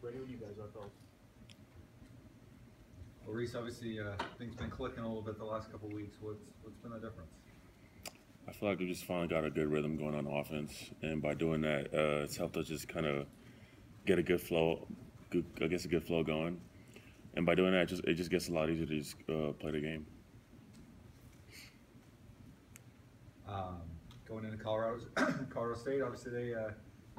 ready when you guys are, fellas. Well, Rees, obviously things been clicking a little bit the last couple of weeks. What's been the difference? I feel like we just finally got a good rhythm going on offense, and by doing that, it's helped us just kind of get a good flow, a good flow going. And by doing that, it just gets a lot easier to just play the game. Going into Colorado State, obviously they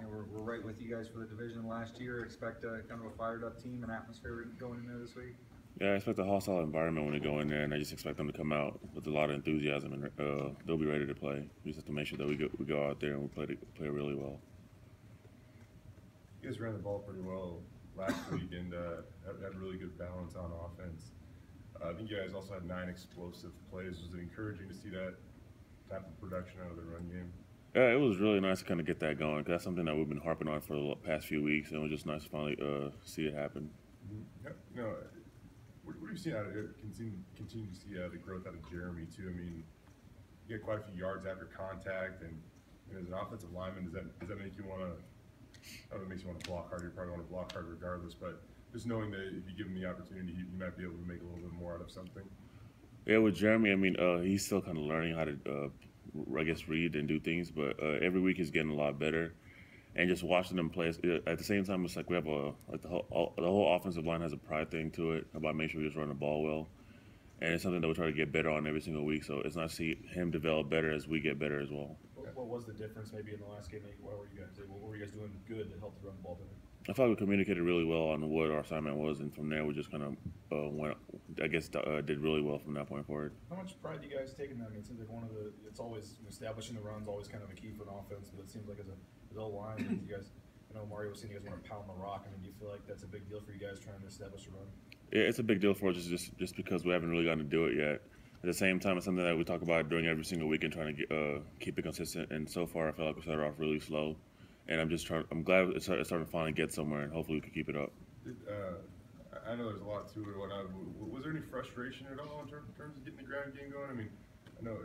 we're right with you guys for the division last year. Expect kind of a fired up team and atmosphere going in there this week. Yeah, I expect a hostile environment when they go in there, and I just expect them to come out with a lot of enthusiasm, and they'll be ready to play. We just have to make sure that we go out there and we play really well. You guys ran the ball pretty well last week and had really good balance on offense. I think you guys also had 9 explosive plays. Was it encouraging to see that type of production out of the run game? Yeah, it was really nice to kind of get that going, because that's something that we've been harping on for the past few weeks, and it was just nice to finally see it happen. Mm-hmm. No, what have you seen out of it? Continue to see the growth out of Jeremy too. I mean, you get quite a few yards after contact, and as an offensive lineman, does that make you want to? I don't know, it makes you want to block hard. You probably want to block hard regardless, but just knowing that if you give him the opportunity, you might be able to make a little bit more out of something. Yeah, with Jeremy, I mean, he's still kind of learning how to, I guess, read and do things, but every week he's getting a lot better. And just watching them play, at the same time, it's like we have the whole offensive line has a pride thing to it about making sure we just run the ball well. And it's something that we try to get better on every single week. So it's nice to see him develop better as we get better as well. What was the difference maybe in the last game? What were you guys doing good that helped run the ball better? I thought we communicated really well on what our assignment was, and from there we just kind of did really well from that point forward. How much pride do you guys take in that? I mean, it seems like it's always establishing the run's always kind of a key for an offense, but it seems like as a line, you guys, I know Mario was saying you guys want to pound the rock. I mean, do you feel like that's a big deal for you guys trying to establish a run? Yeah, it's a big deal for us just because we haven't really gotten to do it yet. At the same time, it's something that we talk about doing every single week and trying to keep it consistent. And so far, I feel like we started off really slow. And I'm glad it's starting to finally get somewhere, and hopefully we can keep it up. I know there's a lot to it. Was there any frustration at all in terms of getting the ground game going? I mean, I know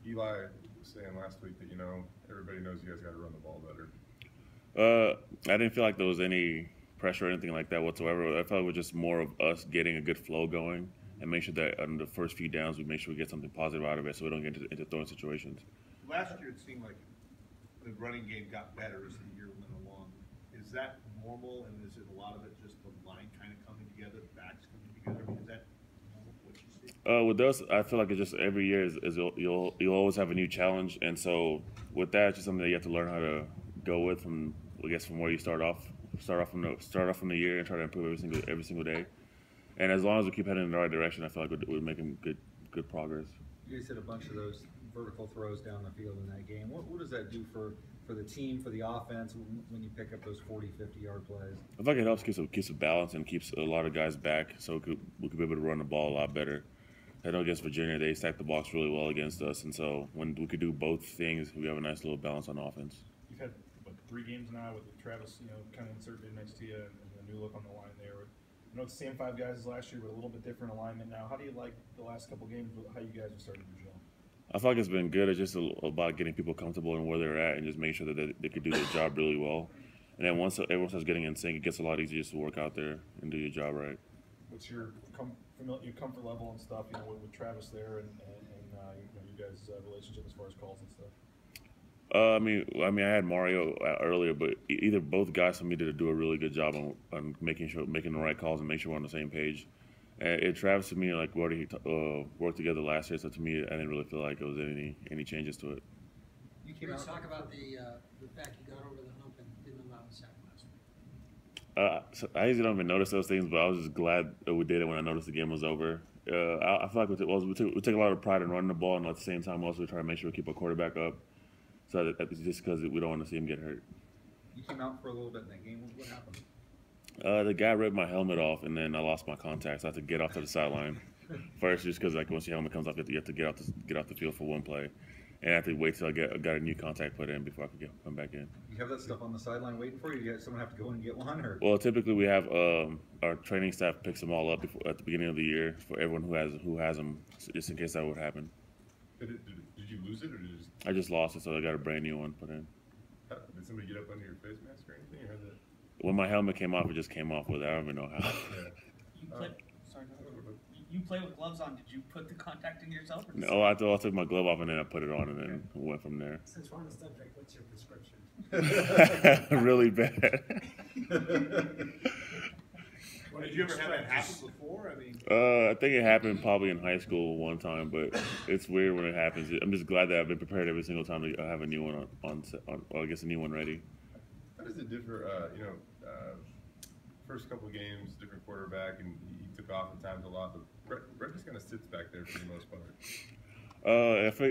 Eli was saying last week that everybody knows you guys got to run the ball better. I didn't feel like there was any pressure or anything like that whatsoever. I felt it was just more of us getting a good flow going and make sure that on the first few downs we make sure we get something positive out of it, so we don't get into throwing situations. Last year it seemed like the running game got better as the year went along. Is that normal, and is it a lot of it just the line kind of coming together, the backs coming together? I mean, is that normal, what you see? With us, I feel like it's just every year you'll always have a new challenge, and so with that, it's just something that you have to learn how to go with from where you start off from the year and try to improve every single day. And as long as we keep heading in the right direction, I feel like we're making good progress. You guys hit a bunch of those vertical throws down the field in that game. What does that do for the team, for the offense, when you pick up those 40, 50-yard plays? I feel like it helps keeps a balance and keeps a lot of guys back, so we could be able to run the ball a lot better. I know against Virginia, they stacked the box really well against us, and so when we could do both things, we have a nice little balance on offense. You've had 3 games now with Travis, kind of inserted next to you, and a new look on the line there. I know it's the same 5 guys as last year, but a little bit different alignment now. How do you like the last couple games, how you guys have started to gel? I feel like it's been good. It's just about getting people comfortable and where they're at and just making sure that they could do their job really well. And then once everyone starts getting in sync, it gets a lot easier just to work out there and do your job right. What's your comfort level and stuff, with Travis there and you guys' relationship as far as calls and stuff? I mean, I had Mario earlier, but either both guys for me did do a really good job on making the right calls and make sure we're on the same page. And Travis to me, like we already worked together last year, so to me, I didn't really feel like there was any changes to it. You can talk about the fact you got over the hump and didn't allow a sack last week. So I usually don't even notice those things, but I was just glad that we did it when I noticed the game was over. I feel like we take a lot of pride in running the ball, and at the same time, also we try to make sure we keep our quarterback up. So that's just because we don't want to see him get hurt. You came out for a little bit in that game. What happened? The guy ripped my helmet off, and then I lost my contact, so I had to get off to the sideline first, just because once your helmet comes off, you have to get off the field for one play, and I have to wait till I got a new contact put in before I could come back in. You have that stuff on the sideline waiting for you? You someone have to go in and get one, or? Well, typically we have our training staff picks them all up at the beginning of the year for everyone who has them, just in case that would happen. Did you lose it, or did you I just lost it, so I got a brand new one put in. Did somebody get up under your face mask or anything? Or When my helmet came off, it just came off with it. I don't even know how. You play, sorry, you play with gloves on. Did you put the contact in yourself? Or No, I took my glove off and then I put it on and then went from there. Since we're on the subject, what's your prescription? Really bad. Did you ever have that happen before? I mean, I think it happened probably in high school one time, but it's weird when it happens. I'm just glad that I've been prepared every single time to have a new one on or I guess a new one ready. How does it differ? First couple games, different quarterback, and he took off at times a lot. But Brett just kind of sits back there for the most part.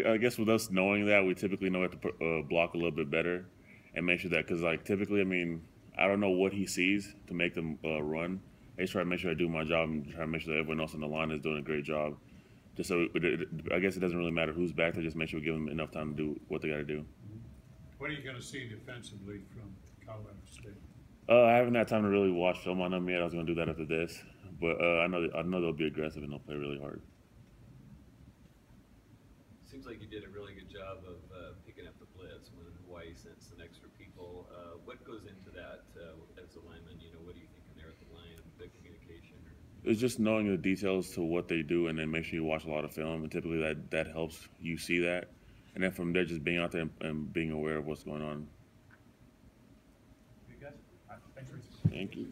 I guess with us knowing that, we typically know how to block a little bit better and make sure that, because like typically, I mean, I don't know what he sees to make them run. I just try to make sure I do my job and try to make sure that everyone else on the line is doing a great job. Just so I guess it doesn't really matter who's back there. Just make sure we give them enough time to do what they got to do. What are you going to see defensively from Colorado State? I haven't had time to really watch film on them yet. I was going to do that after this, but I know they'll be aggressive and they'll play really hard. Seems like you did a really good job of picking up the blitz when Hawaii sent some extra people. What goes into that as a lineman? You know, what do you think in there at the line, the communication? It's just knowing the details to what they do, and then make sure you watch a lot of film. And typically that helps you see that, and then from there, just being out there and being aware of what's going on. You guys? Thanks, Rees. Thank you.